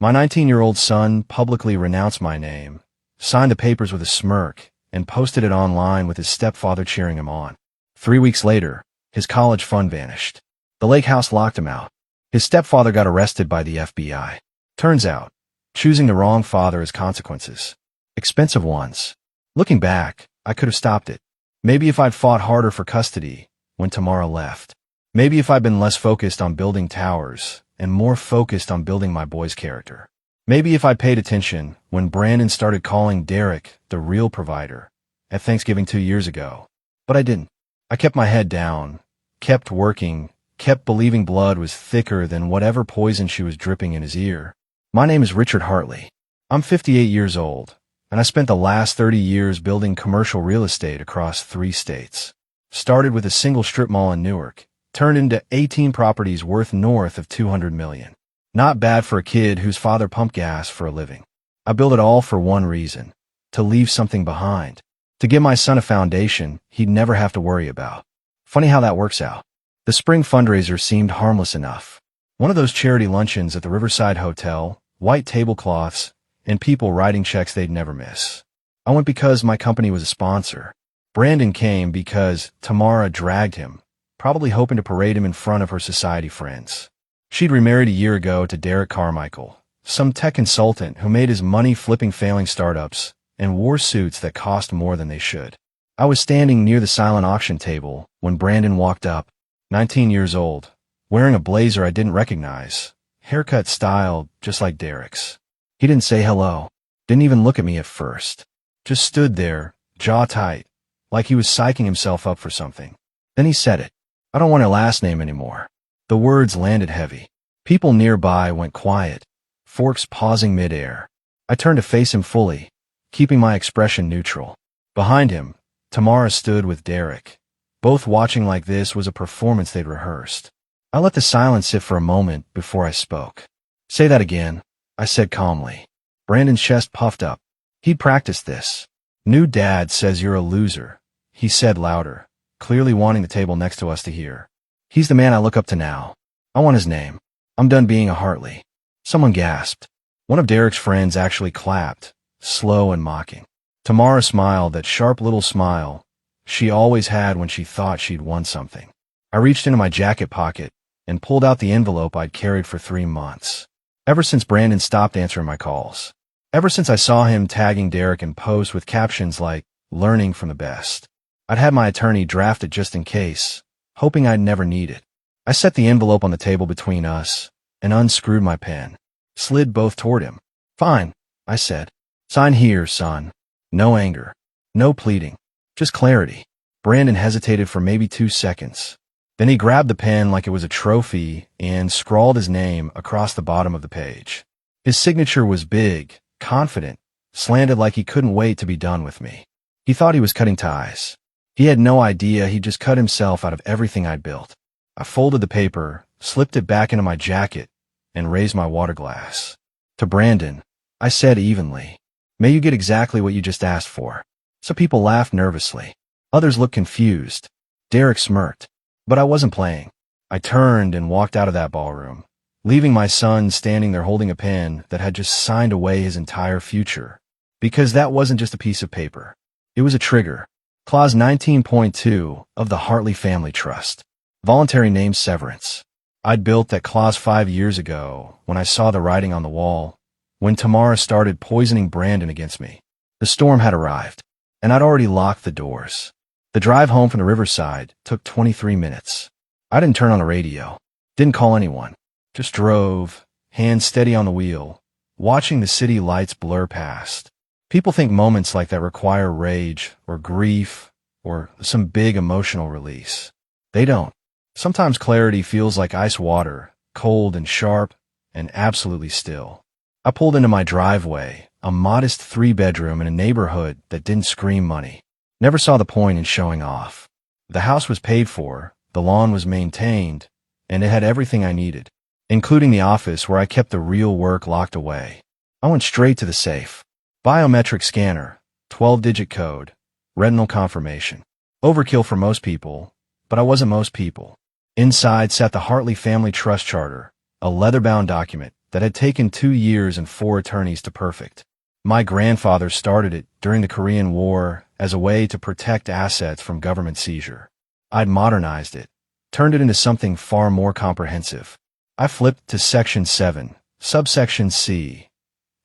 My 19-year-old son publicly renounced my name, signed the papers with a smirk, and posted it online with his stepfather cheering him on. 3 weeks later, his college fund vanished. The lake house locked him out. His stepfather got arrested by the FBI. Turns out, choosing the wrong father has consequences. Expensive ones. Looking back, I could have stopped it. Maybe if I'd fought harder for custody when Tamara left. Maybe if I'd been less focused on building towers and more focused on building my boy's character. Maybe if I'd paid attention when Brandon started calling Derek the real provider at Thanksgiving 2 years ago. But I didn't. I kept my head down, kept working, kept believing blood was thicker than whatever poison she was dripping in his ear. My name is Richard Hartley. I'm 58 years old, and I spent the last 30 years building commercial real estate across 3 states. Started with a single strip mall in Newark, turned into 18 properties worth north of $200 million. Not bad for a kid whose father pumped gas for a living. I built it all for one reason: to leave something behind, to give my son a foundation he'd never have to worry about. Funny how that works out. The spring fundraiser seemed harmless enough. One of those charity luncheons at the Riverside Hotel, white tablecloths, and people writing checks they'd never miss. I went because my company was a sponsor. Brandon came because Tamara dragged him, probably hoping to parade him in front of her society friends. She'd remarried a year ago to Derek Carmichael, some tech consultant who made his money flipping failing startups and wore suits that cost more than they should. I was standing near the silent auction table when Brandon walked up, 19 years old, wearing a blazer I didn't recognize, haircut styled just like Derek's. He didn't say hello, didn't even look at me at first. Just stood there, jaw tight, like he was psyching himself up for something. Then he said it. "I don't want her last name anymore." The words landed heavy. People nearby went quiet, forks pausing midair. I turned to face him fully, keeping my expression neutral. Behind him, Tamara stood with Derek. Both watching like this was a performance they'd rehearsed. I let the silence sit for a moment before I spoke. "Say that again," I said calmly. Brandon's chest puffed up. He'd practiced this. "New dad says you're a loser," he said louder, clearly wanting the table next to us to hear. "He's the man I look up to now. I want his name. I'm done being a Hartley." Someone gasped. One of Derek's friends actually clapped, slow and mocking. Tamara smiled, that sharp little smile she always had when she thought she'd won something. I reached into my jacket pocket and pulled out the envelope I'd carried for 3 months. Ever since Brandon stopped answering my calls. Ever since I saw him tagging Derek in posts with captions like, "Learning from the best." I'd had my attorney draft it just in case, hoping I'd never need it. I set the envelope on the table between us and unscrewed my pen, slid both toward him. "Fine," I said. "Sign here, son." No anger, no pleading, just clarity. Brandon hesitated for maybe 2 seconds. Then he grabbed the pen like it was a trophy and scrawled his name across the bottom of the page. His signature was big, confident, slanted like he couldn't wait to be done with me. He thought he was cutting ties. He had no idea he'd just cut himself out of everything I'd built. I folded the paper, slipped it back into my jacket, and raised my water glass. To Brandon, I said evenly, "May you get exactly what you just asked for." Some people laughed nervously. Others looked confused. Derek smirked. But I wasn't playing. I turned and walked out of that ballroom, leaving my son standing there holding a pen that had just signed away his entire future. Because that wasn't just a piece of paper. It was a trigger. Clause 19.2 of the Hartley Family Trust. Voluntary name severance. I'd built that clause 5 years ago when I saw the writing on the wall, when Tamara started poisoning Brandon against me. The storm had arrived, and I'd already locked the doors. The drive home from the Riverside took 23 minutes. I didn't turn on the radio, didn't call anyone, just drove, hands steady on the wheel, watching the city lights blur past. People think moments like that require rage or grief or some big emotional release. They don't. Sometimes clarity feels like ice water, cold and sharp and absolutely still. I pulled into my driveway, a modest 3-bedroom in a neighborhood that didn't scream money. Never saw the point in showing off. The house was paid for, the lawn was maintained, and it had everything I needed, including the office where I kept the real work locked away. I went straight to the safe. Biometric scanner, 12-digit code, retinal confirmation. Overkill for most people, but I wasn't most people. Inside sat the Hartley Family Trust Charter, a leather-bound document that had taken 2 years and 4 attorneys to perfect. My grandfather started it during the Korean War as a way to protect assets from government seizure. I'd modernized it, turned it into something far more comprehensive. I flipped to Section 7, Subsection C,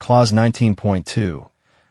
Clause 19.2,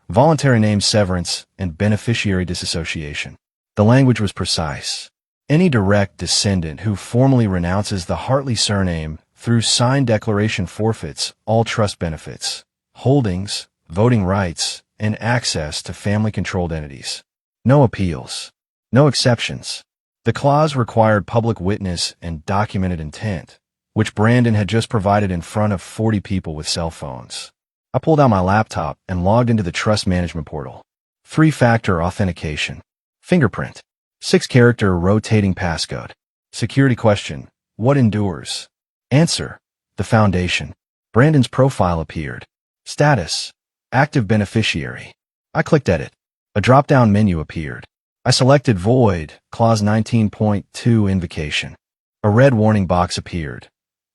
voluntary name severance and beneficiary disassociation. The language was precise. Any direct descendant who formally renounces the Hartley surname through signed declaration forfeits all trust benefits, holdings, voting rights, and access to family-controlled entities. No appeals. No exceptions. The clause required public witness and documented intent, which Brandon had just provided in front of 40 people with cell phones. I pulled out my laptop and logged into the trust management portal. 3-factor authentication. Fingerprint. 6-character rotating passcode. Security question. What endures? Answer. The foundation. Brandon's profile appeared. Status. Active beneficiary. I clicked Edit. A drop-down menu appeared. I selected Void, Clause 19.2 Invocation. A red warning box appeared.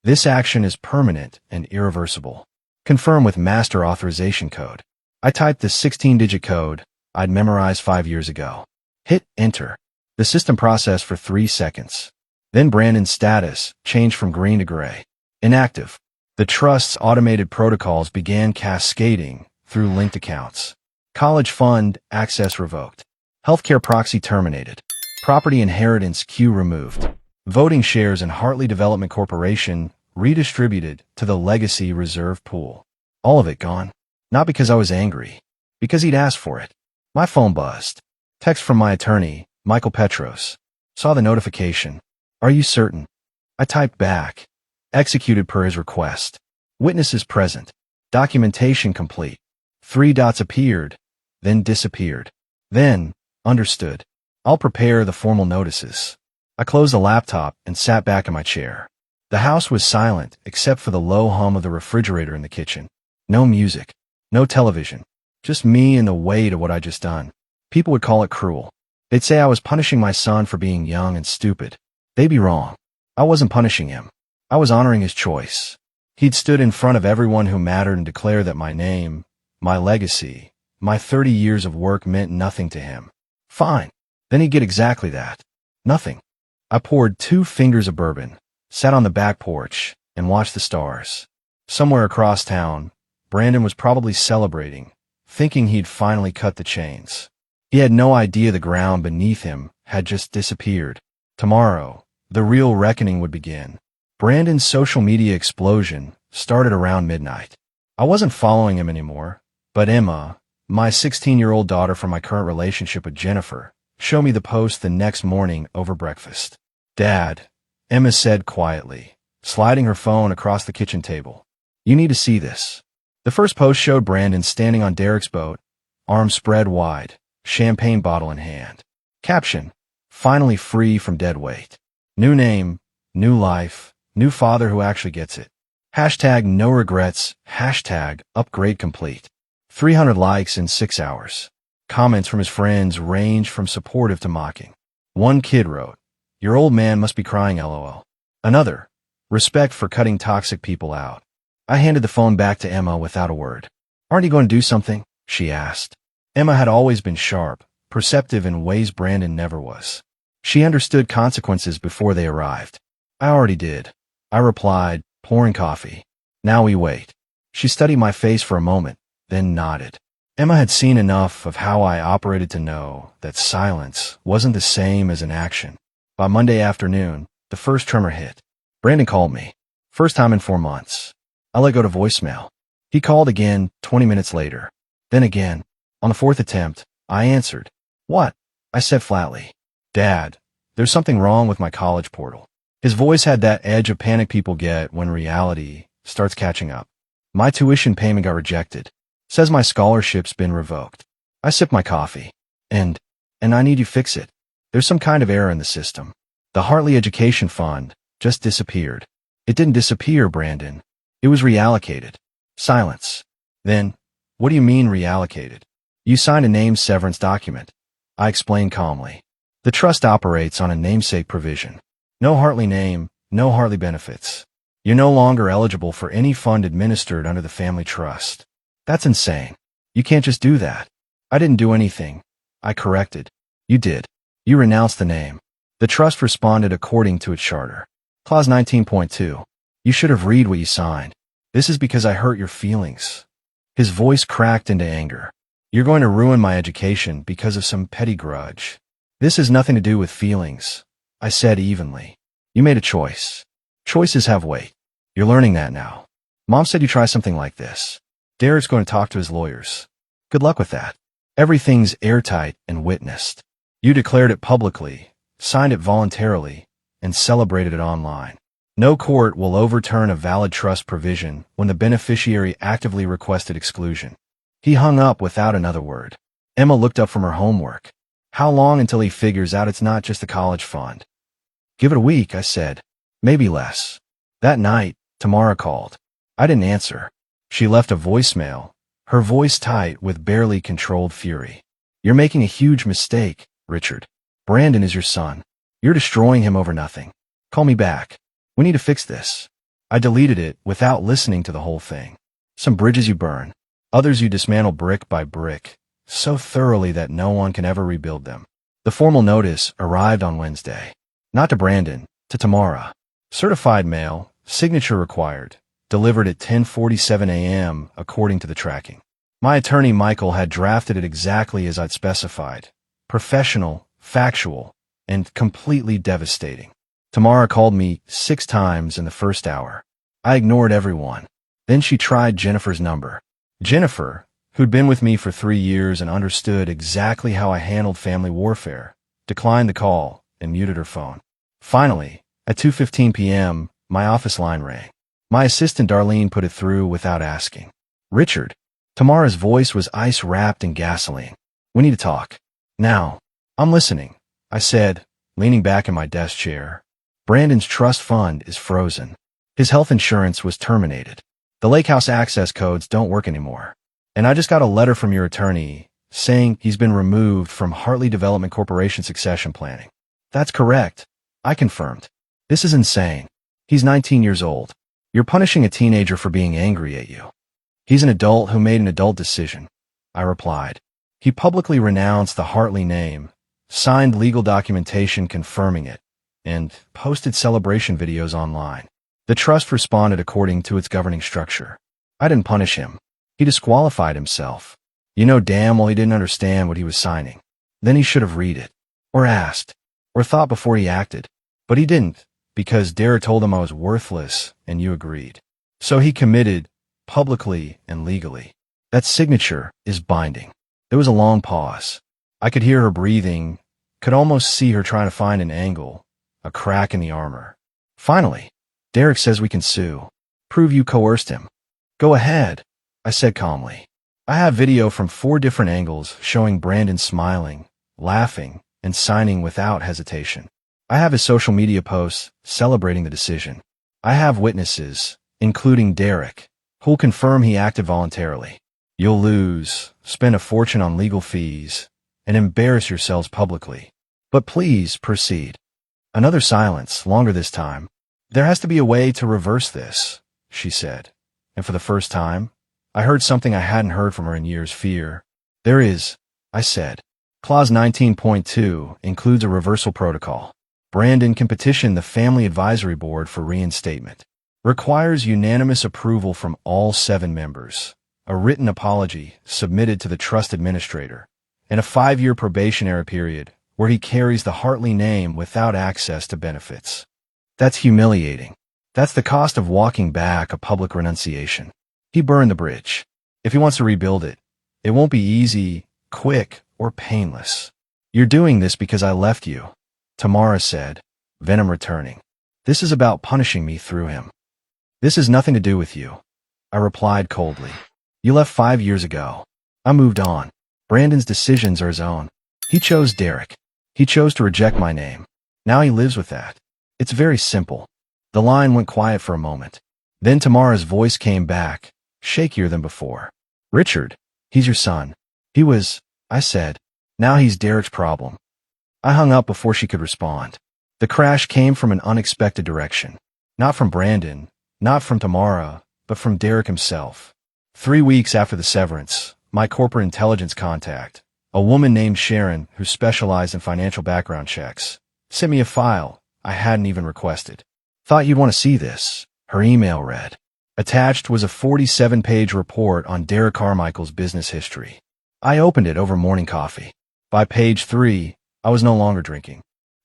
This action is permanent and irreversible. Confirm with master authorization code. I typed the 16-digit code I'd memorized 5 years ago. Hit Enter. The system processed for 3 seconds. Then Brandon's status changed from green to gray. Inactive. The trust's automated protocols began cascading through linked accounts. College fund access revoked. Healthcare proxy terminated. Property inheritance queue removed. Voting shares in Hartley Development Corporation redistributed to the legacy reserve pool. All of it gone. Not because I was angry. Because he'd asked for it. My phone buzzed. Text from my attorney, Michael Petros. Saw the notification. Are you certain? I typed back. Executed per his request. Witnesses present. Documentation complete. 3 dots appeared, then disappeared. Then, understood. I'll prepare the formal notices. I closed the laptop and sat back in my chair. The house was silent except for the low hum of the refrigerator in the kitchen. No music. No television. Just me and the weight of what I'd just done. People would call it cruel. They'd say I was punishing my son for being young and stupid. They'd be wrong. I wasn't punishing him. I was honoring his choice. He'd stood in front of everyone who mattered and declared that my name, my legacy, my 30 years of work meant nothing to him. Fine. Then he'd get exactly that. Nothing. I poured 2 fingers of bourbon, sat on the back porch, and watched the stars. Somewhere across town, Brandon was probably celebrating, thinking he'd finally cut the chains. He had no idea the ground beneath him had just disappeared. Tomorrow, the real reckoning would begin. Brandon's social media explosion started around midnight. I wasn't following him anymore, but Emma, my 16-year-old daughter from my current relationship with Jennifer, showed me the post the next morning over breakfast. Dad, Emma said quietly, sliding her phone across the kitchen table. You need to see this. The first post showed Brandon standing on Derek's boat, arms spread wide, champagne bottle in hand. Caption, finally free from dead weight. New name, new life, new father who actually gets it. Hashtag no regrets, hashtag upgrade complete. 300 likes in 6 hours. Comments from his friends ranged from supportive to mocking. One kid wrote, your old man must be crying LOL. Another, respect for cutting toxic people out. I handed the phone back to Emma without a word. Aren't you going to do something? She asked. Emma had always been sharp, perceptive in ways Brandon never was. She understood consequences before they arrived. I already did. I replied, pouring coffee. Now we wait. She studied my face for a moment, then nodded. Emma had seen enough of how I operated to know that silence wasn't the same as an action. By Monday afternoon, the first tremor hit. Brandon called me. First time in 4 months. I let go to voicemail. He called again 20 minutes later. Then again. On the 4th attempt, I answered. What? I said flatly. Dad, there's something wrong with my college portal. His voice had that edge of panic people get when reality starts catching up. My tuition payment got rejected. Says my scholarship's been revoked. I sip my coffee. And I need you to fix it. There's some kind of error in the system. The Hartley Education Fund just disappeared. It didn't disappear, Brandon. It was reallocated. Silence. Then, what do you mean reallocated? You signed a name severance document. I explained calmly. The trust operates on a namesake provision. No Hartley name, no Hartley benefits. You're no longer eligible for any fund administered under the family trust. That's insane. You can't just do that. I didn't do anything. I corrected. You did. You renounced the name. The trust responded according to its charter. Clause 19.2. You should have read what you signed. This is because I hurt your feelings. His voice cracked into anger. You're going to ruin my education because of some petty grudge. This has nothing to do with feelings, I said evenly. You made a choice. Choices have weight. You're learning that now. Mom said you try something like this. Derek's going to talk to his lawyers. Good luck with that. Everything's airtight and witnessed. You declared it publicly, signed it voluntarily, and celebrated it online. No court will overturn a valid trust provision when the beneficiary actively requested exclusion. He hung up without another word. Emma looked up from her homework. How long until he figures out it's not just a college fund? Give it a week, I said. Maybe less. That night, Tamara called. I didn't answer. She left a voicemail, her voice tight with barely controlled fury. You're making a huge mistake, Richard. Brandon is your son. You're destroying him over nothing. Call me back. We need to fix this. I deleted it without listening to the whole thing. Some bridges you burn. Others you dismantle brick by brick, so thoroughly that no one can ever rebuild them. The formal notice arrived on Wednesday. Not to Brandon, to Tamara. Certified mail, signature required, delivered at 10:47 a.m. according to the tracking. My attorney Michael had drafted it exactly as I'd specified. Professional, factual, and completely devastating. Tamara called me 6 times in the first hour. I ignored everyone. Then she tried Jennifer's number. Jennifer, who'd been with me for 3 years and understood exactly how I handled family warfare, declined the call and muted her phone. Finally, at 2:15 p.m., my office line rang. My assistant Darlene put it through without asking. Richard. Tamara's voice was ice-wrapped in gasoline. We need to talk. Now. I'm listening, I said, leaning back in my desk chair. Brandon's trust fund is frozen. His health insurance was terminated. The lake house access codes don't work anymore. And I just got a letter from your attorney saying he's been removed from Hartley Development Corporation succession planning. That's correct. I confirmed. This is insane. He's 19 years old. You're punishing a teenager for being angry at you. He's an adult who made an adult decision, I replied. He publicly renounced the Hartley name, signed legal documentation confirming it, and posted celebration videos online. The trust responded according to its governing structure. I didn't punish him. He disqualified himself. You know damn well he didn't understand what he was signing. Then he should have read it, or asked, or thought before he acted. But he didn't, because Derek told him I was worthless, and you agreed. So he committed, publicly and legally. That signature is binding. There was a long pause. I could hear her breathing, could almost see her trying to find an angle, a crack in the armor. Finally, Derek says we can sue. Prove you coerced him. Go ahead, I said calmly. I have video from 4 different angles showing Brandon smiling, laughing, and signing without hesitation. I have his social media posts celebrating the decision. I have witnesses, including Derek, who'll confirm he acted voluntarily. You'll lose, spend a fortune on legal fees, and embarrass yourselves publicly. But please proceed. Another silence, longer this time. There has to be a way to reverse this, she said. And for the first time, I heard something I hadn't heard from her in years: fear. There is, I said. Clause 19.2 includes a reversal protocol. Brandon can petition the Family Advisory Board for reinstatement. Requires unanimous approval from all 7 members, a written apology submitted to the trust administrator, and a 5-year probationary period where he carries the Hartley name without access to benefits. That's humiliating. That's the cost of walking back a public renunciation. He burned the bridge. If he wants to rebuild it, it won't be easy, quick, or painless. You're doing this because I left you, Tamara said, venom returning. This is about punishing me through him. This has nothing to do with you, I replied coldly. You left 5 years ago. I moved on. Brandon's decisions are his own. He chose Derek. He chose to reject my name. Now he lives with that. It's very simple. The line went quiet for a moment. Then Tamara's voice came back, shakier than before. Richard, he's your son. He was, I said. Now he's Derek's problem. I hung up before she could respond. The crash came from an unexpected direction. Not from Brandon, Not from Tamara, but from Derek himself. 3 weeks after the severance, my corporate intelligence contact, a woman named Sharon who specialized in financial background checks, sent me a file I hadn't even requested. Thought you'd want to see this, her email read. Attached was a 47-page report on Derek Carmichael's business history. I opened it over morning coffee. By page 3, I was no longer drinking.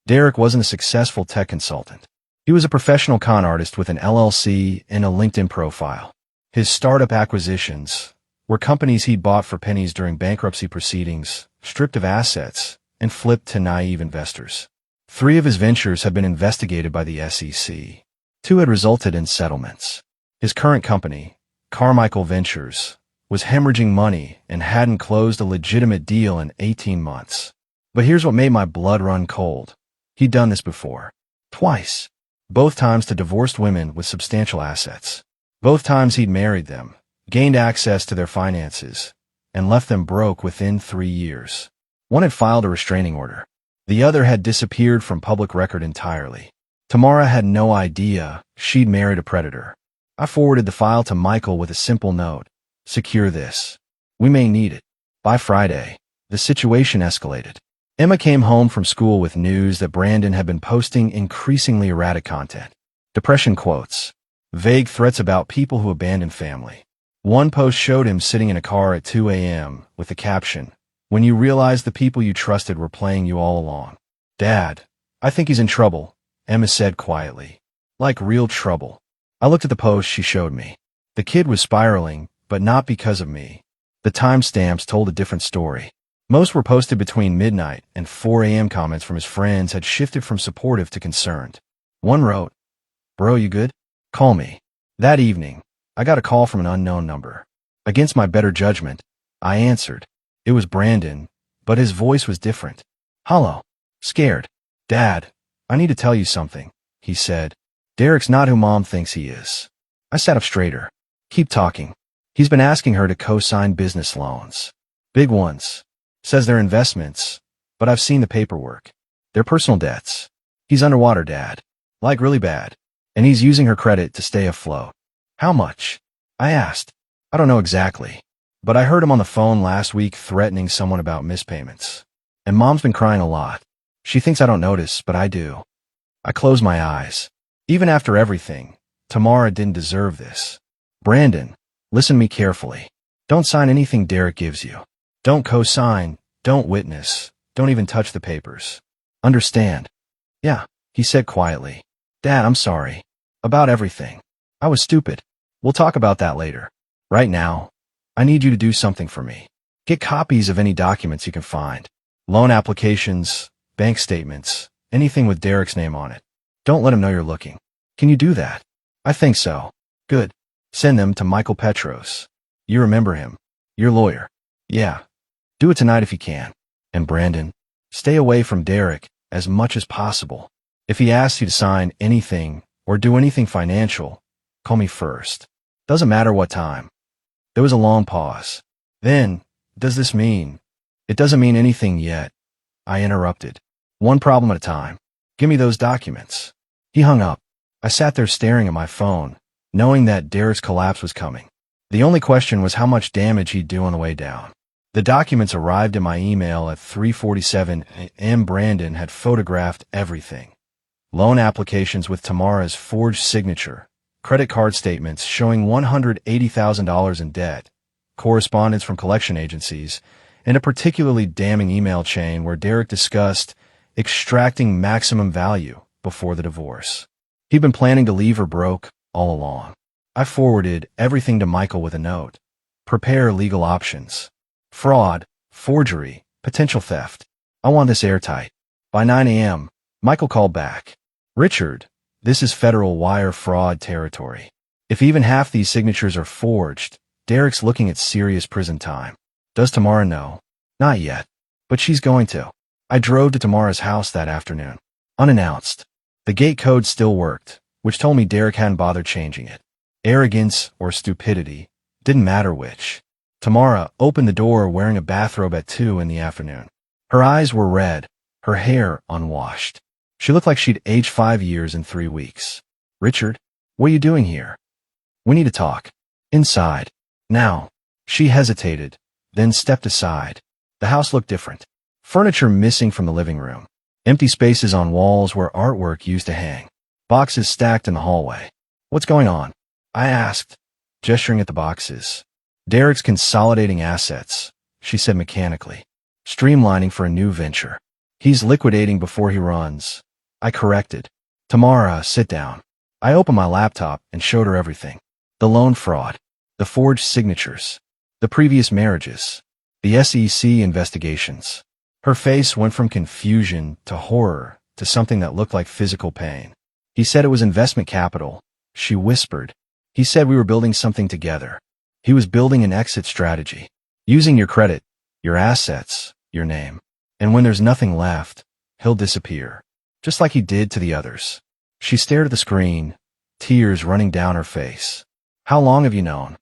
Derek wasn't a successful tech consultant. He was a professional con artist with an LLC and a LinkedIn profile. His startup acquisitions were companies he'd bought for pennies during bankruptcy proceedings, stripped of assets, and flipped to naive investors. 3 of his ventures had been investigated by the SEC. 2 had resulted in settlements. His current company, Carmichael Ventures, was hemorrhaging money and hadn't closed a legitimate deal in 18 months. But here's what made my blood run cold. He'd done this before. Twice. Both times to divorced women with substantial assets. Both times he'd married them, gained access to their finances, and left them broke within 3 years. One had filed a restraining order. The other had disappeared from public record entirely. Tamara had no idea she'd married a predator. I forwarded the file to Michael with a simple note. Secure this. We may need it. By Friday, the situation escalated. Emma came home from school with news that Brandon had been posting increasingly erratic content. Depression quotes. Vague threats about people who abandon family. One post showed him sitting in a car at 2 a.m. with the caption, "When you realized the people you trusted were playing you all along." "Dad, I think he's in trouble," Emma said quietly. "Like real trouble." I looked at the post she showed me. The kid was spiraling, but not because of me. The timestamps told a different story. Most were posted between midnight and 4 a.m. Comments from his friends had shifted from supportive to concerned. One wrote, "Bro, you good? Call me." That evening, I got a call from an unknown number. Against my better judgment, I answered. It was Brandon, but his voice was different. Hollow. Scared. "Dad, I need to tell you something," he said. "Derek's not who Mom thinks he is." I sat up straighter. "Keep talking." "He's been asking her to co-sign business loans. Big ones. Says they're investments, but I've seen the paperwork. They're personal debts. He's underwater, Dad. Like really bad. And he's using her credit to stay afloat." "How much?" I asked. "I don't know exactly, but I heard him on the phone last week threatening someone about mispayments. And Mom's been crying a lot. She thinks I don't notice, but I do." I closed my eyes. Even after everything, Tamara didn't deserve this. "Brandon, listen to me carefully. Don't sign anything Derek gives you. Don't co-sign, don't witness, don't even touch the papers. Understand?" "Yeah," he said quietly. "Dad, I'm sorry. About everything. I was stupid. We'll talk about that later. Right now, I need you to do something for me. Get copies of any documents you can find. Loan applications, bank statements, anything with Derek's name on it. Don't let him know you're looking. Can you do that?" "I think so." "Good. Send them to Michael Petros. You remember him. Your lawyer." "Yeah. Do it tonight if you can. And Brandon, stay away from Derek as much as possible. If he asks you to sign anything or do anything financial, call me first. Doesn't matter what time." There was a long pause. Then, "Does this mean?" "It doesn't mean anything yet," I interrupted. "One problem at a time. Give me those documents." He hung up. I sat there staring at my phone, knowing that Derek's collapse was coming. The only question was how much damage he'd do on the way down. The documents arrived in my email at 3:47 a.m. Brandon had photographed everything. Loan applications with Tamara's forged signature, credit card statements showing $180,000 in debt, correspondence from collection agencies, and a particularly damning email chain where Derek discussed extracting maximum value before the divorce. He'd been planning to leave her broke all along. I forwarded everything to Michael with a note. Prepare legal options. Fraud, forgery, potential theft. I want this airtight. By 9 a.m., Michael called back. "Richard, this is federal wire fraud territory. If even half these signatures are forged, Derek's looking at serious prison time. Does Tamara know?" "Not yet, but she's going to." I drove to Tamara's house that afternoon. Unannounced. The gate code still worked, which told me Derek hadn't bothered changing it. Arrogance or stupidity, didn't matter which. Tamara opened the door wearing a bathrobe at 2 in the afternoon. Her eyes were red, her hair unwashed. She looked like she'd aged 5 years in 3 weeks. "Richard, what are you doing here?" We need to talk. Inside. Now. She hesitated, then stepped aside. The house looked different. Furniture missing from the living room. Empty spaces on walls where artwork used to hang. Boxes stacked in the hallway. What's going on? I asked, gesturing at the boxes. Derek's consolidating assets, she said mechanically. Streamlining for a new venture. He's liquidating before he runs. I corrected. Tamara, sit down. I opened my laptop and showed her everything. The loan fraud. The forged signatures. The previous marriages. The SEC investigations. Her face went from confusion to horror to something that looked like physical pain. He said it was investment capital. She whispered. He said we were building something together. He was building an exit strategy. Using your credit, your assets, your name. And when there's nothing left, he'll disappear. Just like he did to the others. She stared at the screen, tears running down her face. How long have you known?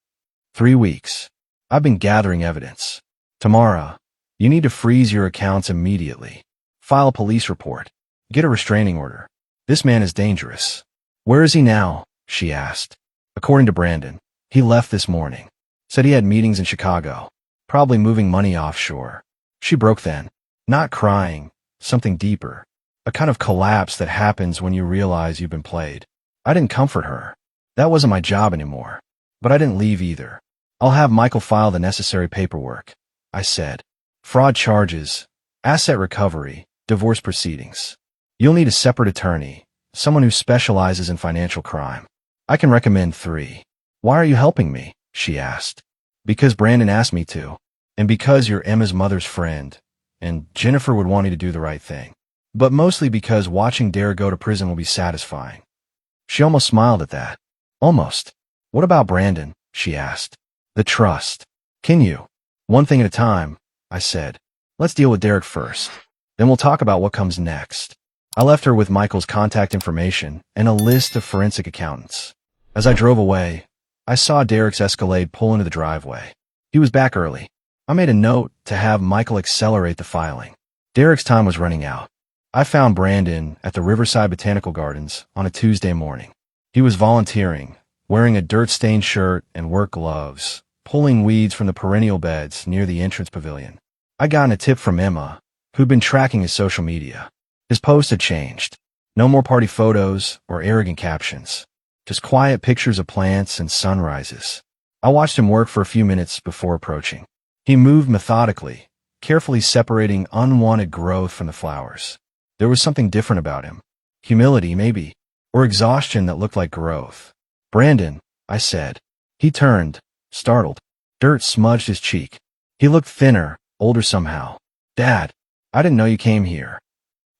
3 weeks. I've been gathering evidence. Tamara, you need to freeze your accounts immediately. File a police report. Get a restraining order. This man is dangerous. Where is he now? She asked. According to Brandon, he left this morning. Said he had meetings in Chicago. Probably moving money offshore. She broke then. Not crying, something deeper. A kind of collapse that happens when you realize you've been played. I didn't comfort her. That wasn't my job anymore. But I didn't leave either. I'll have Michael file the necessary paperwork, I said. Fraud charges, asset recovery, divorce proceedings. You'll need a separate attorney, someone who specializes in financial crime. I can recommend 3. Why are you helping me? She asked. Because Brandon asked me to. And because you're Emma's mother's friend. And Jennifer would want me to do the right thing. But mostly because watching Derek go to prison will be satisfying. She almost smiled at that. Almost. What about Brandon? She asked. The trust. Can you? One thing at a time, I said. Let's deal with Derek first. Then we'll talk about what comes next. I left her with Michael's contact information and a list of forensic accountants. As I drove away, I saw Derek's Escalade pull into the driveway. He was back early. I made a note to have Michael accelerate the filing. Derek's time was running out. I found Brandon at the Riverside Botanical Gardens on a Tuesday morning. He was volunteering, wearing a dirt-stained shirt and work gloves, pulling weeds from the perennial beds near the entrance pavilion. I'd gotten a tip from Emma, who'd been tracking his social media. His post had changed. No more party photos or arrogant captions. Just quiet pictures of plants and sunrises. I watched him work for a few minutes before approaching. He moved methodically, carefully separating unwanted growth from the flowers. There was something different about him. Humility, maybe, or exhaustion that looked like growth. Brandon, I said. He turned, startled. Dirt smudged his cheek. He looked thinner, older somehow. Dad, I didn't know you came here.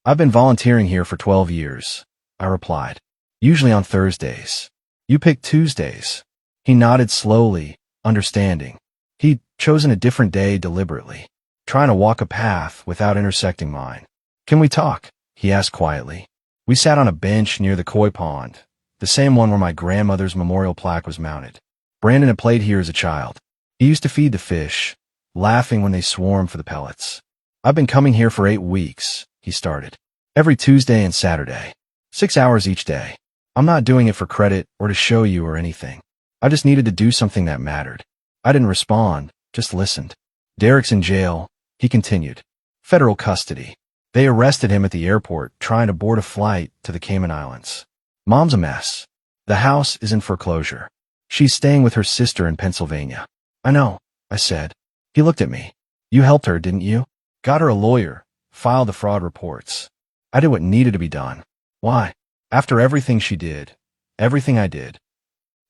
I've been volunteering here for 12 years, I replied. Usually on Thursdays. You picked Tuesdays. He nodded slowly, understanding. He'd chosen a different day deliberately, trying to walk a path without intersecting mine. Can we talk? He asked quietly. We sat on a bench near the koi pond, the same one where my grandmother's memorial plaque was mounted. Brandon had played here as a child. He used to feed the fish, laughing when they swarmed for the pellets. I've been coming here for 8 weeks, he started. Every Tuesday and Saturday. 6 hours each day. I'm not doing it for credit or to show you or anything. I just needed to do something that mattered. I didn't respond, just listened. Derek's in jail, he continued. Federal custody. They arrested him at the airport trying to board a flight to the Cayman Islands. Mom's a mess. The house is in foreclosure. She's staying with her sister in Pennsylvania. I know, I said. He looked at me. You helped her, didn't you? Got her a lawyer, filed the fraud reports. I did what needed to be done. Why? After everything she did, everything I did.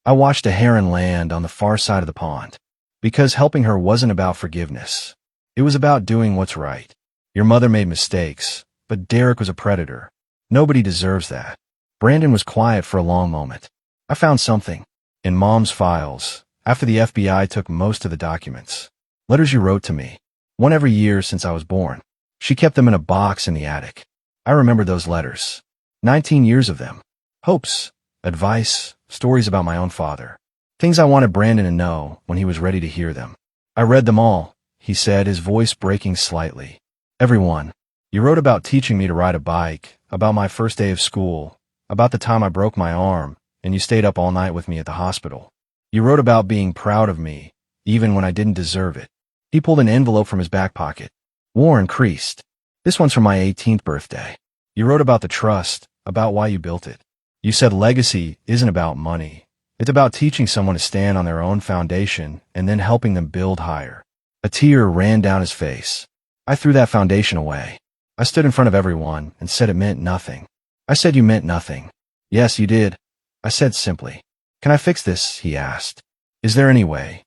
I watched a heron land on the far side of the pond. Because helping her wasn't about forgiveness. It was about doing what's right. Your mother made mistakes, but Derek was a predator. Nobody deserves that. Brandon was quiet for a long moment. I found something. In Mom's files, after the FBI took most of the documents. Letters you wrote to me. One every year since I was born. She kept them in a box in the attic. I remember those letters. 19 years of them. Hopes, advice, stories about my own father. Things I wanted Brandon to know when he was ready to hear them. I read them all, he said, his voice breaking slightly. Everyone. You wrote about teaching me to ride a bike, about my first day of school, about the time I broke my arm, and you stayed up all night with me at the hospital. You wrote about being proud of me, even when I didn't deserve it. He pulled an envelope from his back pocket. War increased. This one's from my 18th birthday. You wrote about the trust, about why you built it. You said legacy isn't about money. It's about teaching someone to stand on their own foundation and then helping them build higher. A tear ran down his face. I threw that foundation away. I stood in front of everyone and said it meant nothing. I said you meant nothing. Yes, you did. I said simply. Can I fix this? He asked. Is there any way?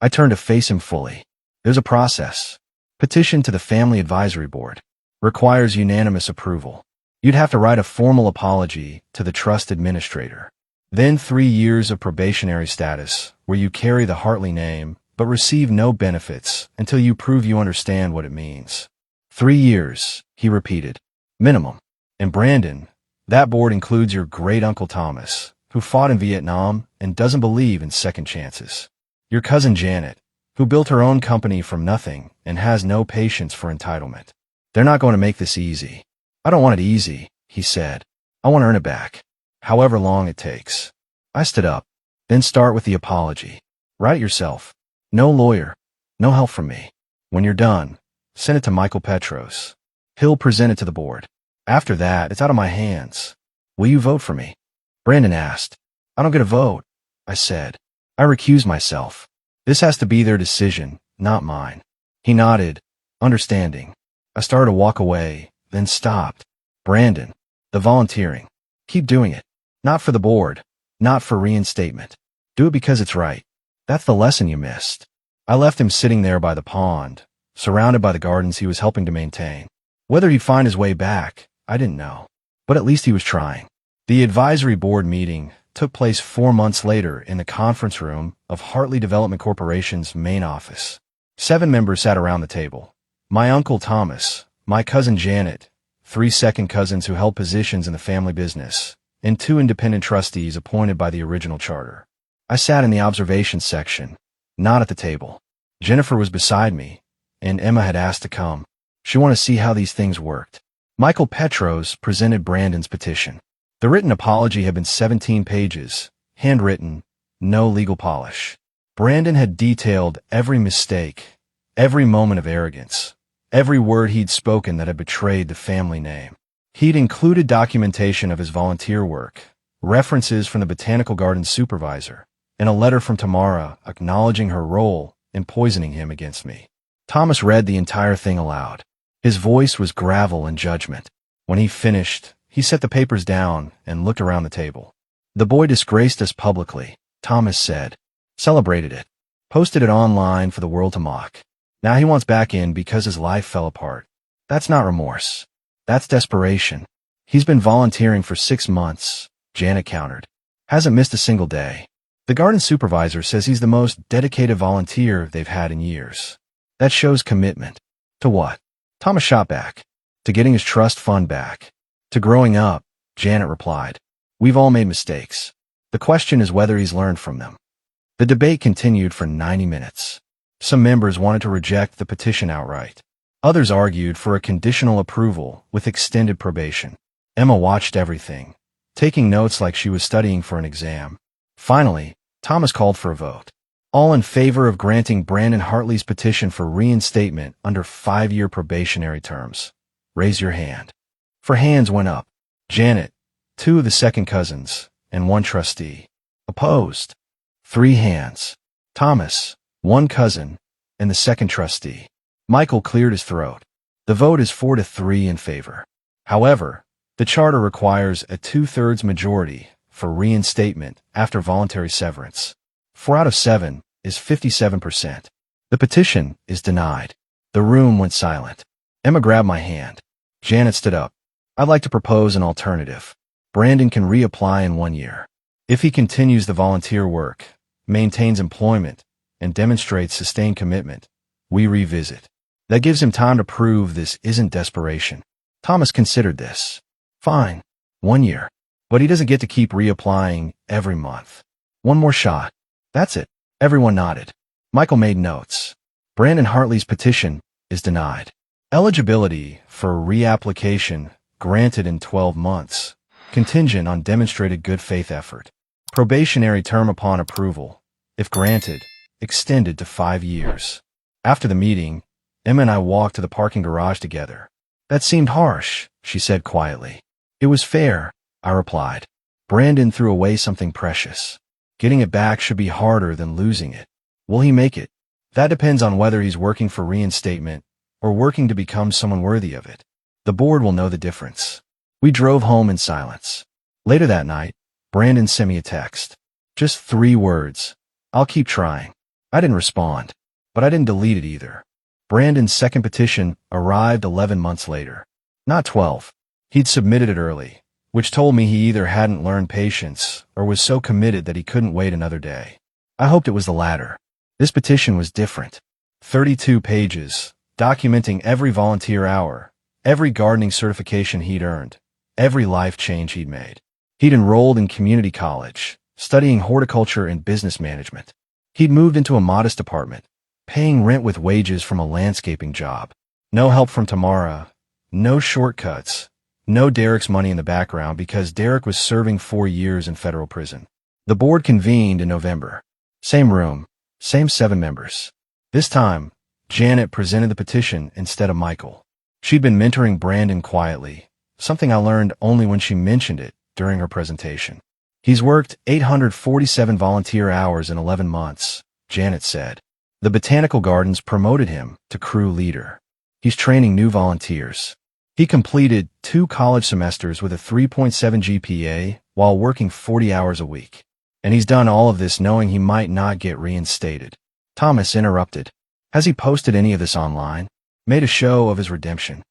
I turned to face him fully. There's a process. Petition to the Family Advisory Board. Requires unanimous approval. You'd have to write a formal apology to the trust administrator. Then 3 years of probationary status, where you carry the Hartley name, but receive no benefits until you prove you understand what it means. 3 years, he repeated. Minimum. And Brandon, that board includes your great-uncle Thomas, who fought in Vietnam and doesn't believe in second chances. Your cousin Janet, who built her own company from nothing and has no patience for entitlement. They're not going to make this easy. I don't want it easy, he said. I want to earn it back, however long it takes. I stood up. Then start with the apology. Write it yourself. No lawyer. No help from me. When you're done, send it to Michael Petros. He'll present it to the board. After that, it's out of my hands. Will you vote for me? Brandon asked. I don't get a vote, I said. I recuse myself. This has to be their decision, not mine. He nodded, understanding. I started to walk away, then stopped. Brandon, the volunteering. Keep doing it. Not for the board. Not for reinstatement. Do it because it's right. That's the lesson you missed. I left him sitting there by the pond, surrounded by the gardens he was helping to maintain. Whether he'd find his way back, I didn't know. But at least he was trying. The advisory board meeting took place 4 months later in the conference room of Hartley Development Corporation's main office. 7 members sat around the table. My uncle Thomas, my cousin Janet, 3 second cousins who held positions in the family business, and 2 independent trustees appointed by the original charter. I sat in the observations section, not at the table. Jennifer was beside me, and Emma had asked to come. She wanted to see how these things worked. Michael Petros presented Brandon's petition. The written apology had been 17 pages, handwritten, no legal polish. Brandon had detailed every mistake, every moment of arrogance, every word he'd spoken that had betrayed the family name. He'd included documentation of his volunteer work, references from the botanical garden supervisor, and a letter from Tamara acknowledging her role in poisoning him against me. Thomas read the entire thing aloud. His voice was gravel and judgment. When he finished, he set the papers down and looked around the table. The boy disgraced us publicly, Thomas said. Celebrated it. Posted it online for the world to mock. Now he wants back in because his life fell apart. That's not remorse. That's desperation. He's been volunteering for 6 months, Janet countered. Hasn't missed a single day. The garden supervisor says he's the most dedicated volunteer they've had in years. That shows commitment. To what? Thomas shot back. To getting his trust fund back. To growing up, Janet replied. We've all made mistakes. The question is whether he's learned from them. The debate continued for 90 minutes. Some members wanted to reject the petition outright. Others argued for a conditional approval with extended probation. Emma watched everything, taking notes like she was studying for an exam. Finally, Thomas called for a vote. All in favor of granting Brandon Hartley's petition for reinstatement under 5-year probationary terms. Raise your hand. For hands went up. Janet, 2 of the second cousins, and 1 trustee. Opposed. 3 hands. Thomas, 1 cousin, and the second trustee. Michael cleared his throat. The vote is 4-3 in favor. However, the charter requires a 2/3 majority for reinstatement after voluntary severance. 4 out of 7 is 57%. The petition is denied. The room went silent. Emma grabbed my hand. Janet stood up. I'd like to propose an alternative. Brandon can reapply in 1 year. If he continues the volunteer work, maintains employment, and demonstrates sustained commitment, we revisit. That gives him time to prove this isn't desperation. Thomas considered this. Fine. 1 year. But he doesn't get to keep reapplying every month. 1 more shot. That's it. Everyone nodded. Michael made notes. Brandon Hartley's petition is denied. Eligibility for reapplication granted in 12 months, contingent on demonstrated good faith effort. Probationary term upon approval, If granted, extended to 5 years. After the meeting, Emma and I walked to the parking garage together. That seemed harsh, she said quietly. It was fair, I replied. Brandon threw away something precious. Getting it back should be harder than losing it. Will he make it? That depends on whether he's working for reinstatement or working to become someone worthy of it. The board will know the difference. We drove home in silence. Later that night, Brandon sent me a text. Just 3 words. I'll keep trying. I didn't respond, but I didn't delete it either. Brandon's second petition arrived 11 months later. Not 12. He'd submitted it early, which told me he either hadn't learned patience or was so committed that he couldn't wait another day. I hoped it was the latter. This petition was different. 32 pages, documenting every volunteer hour, every gardening certification he'd earned, every life change he'd made. He'd enrolled in community college, studying horticulture and business management. He'd moved into a modest apartment, paying rent with wages from a landscaping job. No help from Tamara, no shortcuts, no Derek's money in the background because Derek was serving 4 years in federal prison. The board convened in November. Same room, same 7 members. This time, Janet presented the petition instead of Michael. She'd been mentoring Brandon quietly, something I learned only when she mentioned it during her presentation. He's worked 847 volunteer hours in 11 months, Janet said. The botanical gardens promoted him to crew leader. He's training new volunteers. He completed 2 college semesters with a 3.7 GPA while working 40 hours a week. And he's done all of this knowing he might not get reinstated. Thomas interrupted. Has he posted any of this online? Made a show of his redemption?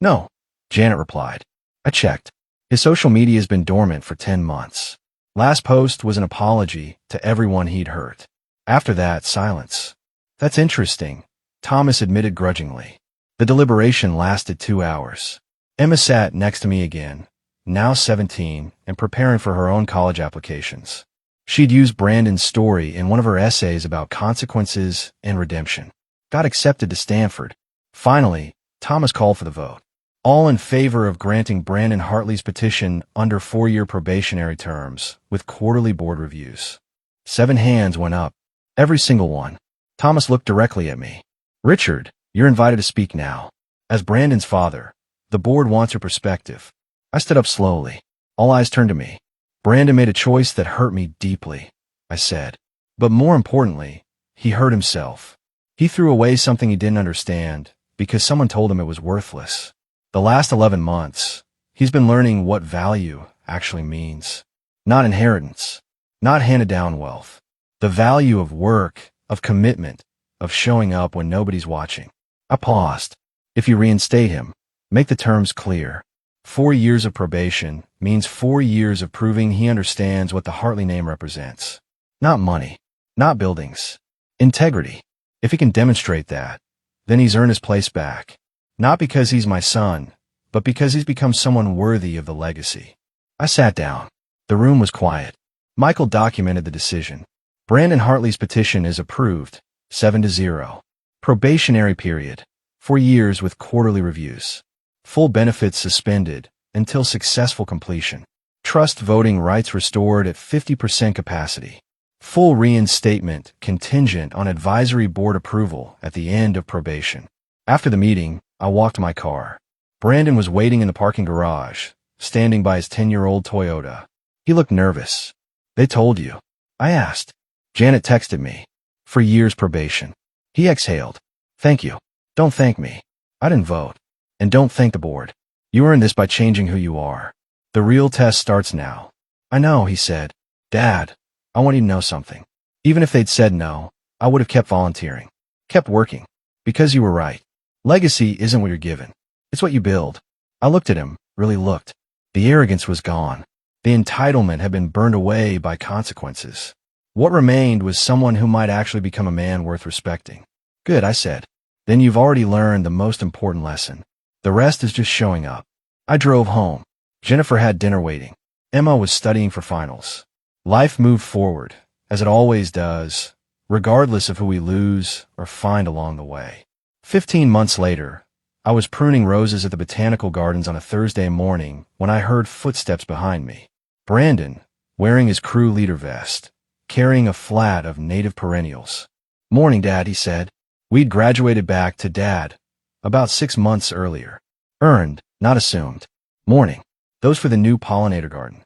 No, Janet replied. I checked. His social media has been dormant for 10 months. Last post was an apology to everyone he'd hurt. After that, silence. That's interesting, Thomas admitted grudgingly. The deliberation lasted 2 hours. Emma sat next to me again, now 17 and preparing for her own college applications. She'd used Brandon's story in one of her essays about consequences and redemption. Got accepted to Stanford. Finally, Thomas called for the vote. All in favor of granting Brandon Hartley's petition under 4-year probationary terms with quarterly board reviews. 7 hands went up. Every single one. Thomas looked directly at me. Richard, you're invited to speak now. As Brandon's father, the board wants your perspective. I stood up slowly. All eyes turned to me. Brandon made a choice that hurt me deeply, I said. But more importantly, he hurt himself. He threw away something he didn't understand because someone told him it was worthless. The last 11 months, he's been learning what value actually means. Not inheritance, not handed-down wealth. The value of work, of commitment, of showing up when nobody's watching. I paused. If you reinstate him, make the terms clear. 4 years of probation means 4 years of proving he understands what the Hartley name represents. Not money, not buildings. Integrity. If he can demonstrate that, then he's earned his place back. Not because he's my son, but because he's become someone worthy of the legacy. I sat down. The room was quiet. Michael documented the decision. Brandon Hartley's petition is approved, 7-0. Probationary period, 4 years with quarterly reviews. Full benefits suspended until successful completion. Trust voting rights restored at 50% capacity. Full reinstatement contingent on advisory board approval at the end of probation. After the meeting, I walked to my car. Brandon was waiting in the parking garage, standing by his 10-year-old Toyota. He looked nervous. They told you? I asked. Janet texted me. For years probation. He exhaled. Thank you. Don't thank me. I didn't vote. And don't thank the board. You earned this by changing who you are. The real test starts now. I know, he said. Dad, I want you to know something. Even if they'd said no, I would have kept volunteering. Kept working. Because you were right. Legacy isn't what you're given. It's what you build. I looked at him, really looked. The arrogance was gone. The entitlement had been burned away by consequences. What remained was someone who might actually become a man worth respecting. Good, I said. Then you've already learned the most important lesson. The rest is just showing up. I drove home. Jennifer had dinner waiting. Emma was studying for finals. Life moved forward, as it always does, regardless of who we lose or find along the way. 15 months later, I was pruning roses at the botanical gardens on a Thursday morning when I heard footsteps behind me. Brandon, wearing his crew leader vest, carrying a flat of native perennials. "Morning, Dad," he said. We'd graduated back to Dad about 6 months earlier. Earned, not assumed. "Morning. Those for the new pollinator garden?"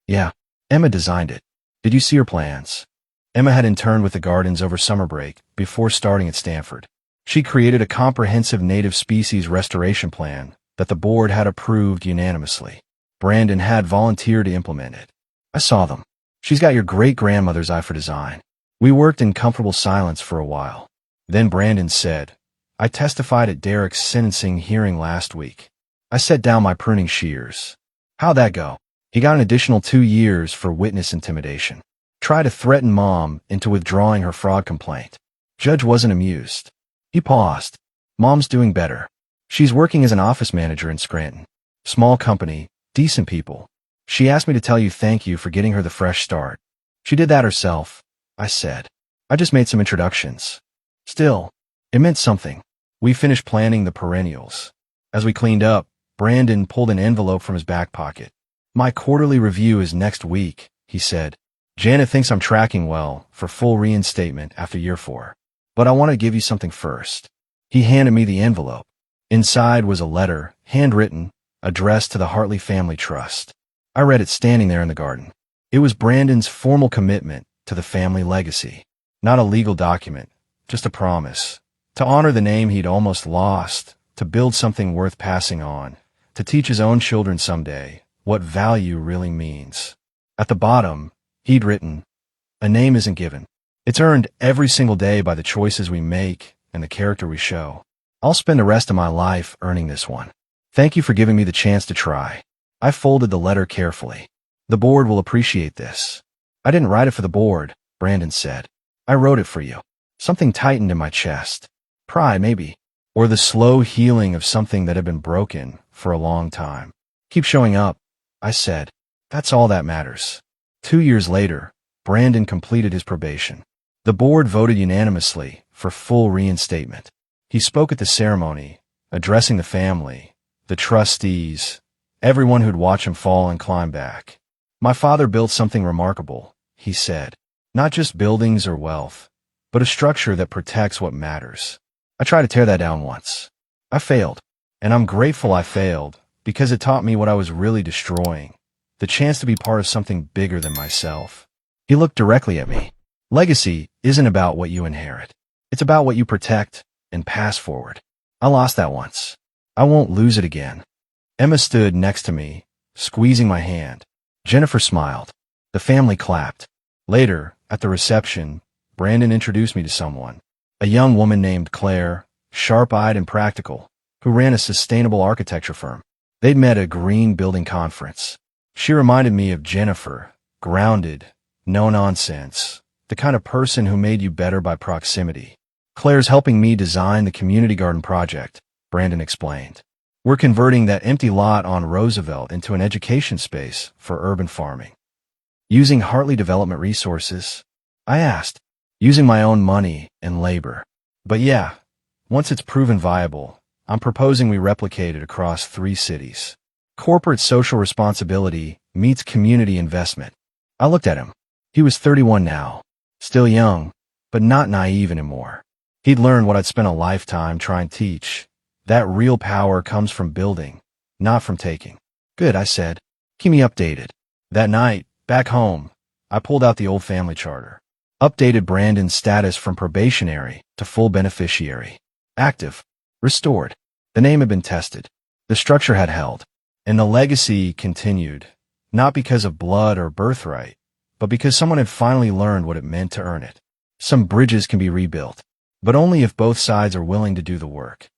"Yeah. Emma designed it. Did you see her plans?" Emma had interned with the gardens over summer break before starting at Stanford. She created a comprehensive native species restoration plan that the board had approved unanimously. Brandon had volunteered to implement it. "I saw them. She's got your great-grandmother's eye for design." We worked in comfortable silence for a while. Then Brandon said, "I testified at Derek's sentencing hearing last week. I set down my pruning shears. How'd that go?" "He got an additional 2 years for witness intimidation. Tried to threaten Mom into withdrawing her fraud complaint." Judge wasn't amused. He paused. "Mom's doing better. She's working as an office manager in Scranton. Small company, decent people. She asked me to tell you thank you for getting her the fresh start." "She did that herself," I said. "I just made some introductions." Still, it meant something. We finished planting the perennials. As we cleaned up, Brandon pulled an envelope from his back pocket. "My quarterly review is next week," he said. "Janet thinks I'm tracking well for full reinstatement after year 4. But I want to give you something first." He handed me the envelope. Inside was a letter, handwritten, addressed to the Hartley Family Trust. I read it standing there in the garden. It was Brandon's formal commitment to the family legacy. Not a legal document, just a promise. To honor the name he'd almost lost, to build something worth passing on, to teach his own children someday what value really means. At the bottom, he'd written, "A name isn't given. It's earned every single day by the choices we make and the character we show. I'll spend the rest of my life earning this one. Thank you for giving me the chance to try." I folded the letter carefully. "The board will appreciate this." "I didn't write it for the board," Brandon said. "I wrote it for you." Something tightened in my chest. Pride, maybe. Or the slow healing of something that had been broken for a long time. "Keep showing up," I said. "That's all that matters." 2 years later, Brandon completed his probation. The board voted unanimously for full reinstatement. He spoke at the ceremony, addressing the family, the trustees, everyone who'd watch him fall and climb back. "My father built something remarkable," he said. "Not just buildings or wealth, but a structure that protects what matters." I tried to tear that down once. I failed, and I'm grateful I failed because it taught me what I was really destroying, the chance to be part of something bigger than myself. He looked directly at me. "Legacy isn't about what you inherit. It's about what you protect and pass forward." I lost that once. I won't lose it again. Emma stood next to me, squeezing my hand. Jennifer smiled. The family clapped. Later, at the reception, Brandon introduced me to someone, a young woman named Claire, sharp-eyed and practical, who ran a sustainable architecture firm. They'd met at a green building conference. She reminded me of Jennifer, grounded, no nonsense, the kind of person who made you better by proximity. "Claire's helping me design the community garden project," Brandon explained. "We're converting that empty lot on Roosevelt into an education space for urban farming." "Using Hartley development resources?" I asked. "Using my own money and labor. But yeah, once it's proven viable, I'm proposing we replicate it across 3 cities. Corporate social responsibility meets community investment." I looked at him. He was 31 now, still young, but not naive anymore. He'd learned what I'd spent a lifetime trying to teach. That real power comes from building, not from taking. "Good," I said. "Keep me updated." That night, back home, I pulled out the old family charter. Updated Brandon's status from probationary to full beneficiary. Active. Restored. The name had been tested. The structure had held. And the legacy continued, not because of blood or birthright, but because someone had finally learned what it meant to earn it. Some bridges can be rebuilt, but only if both sides are willing to do the work.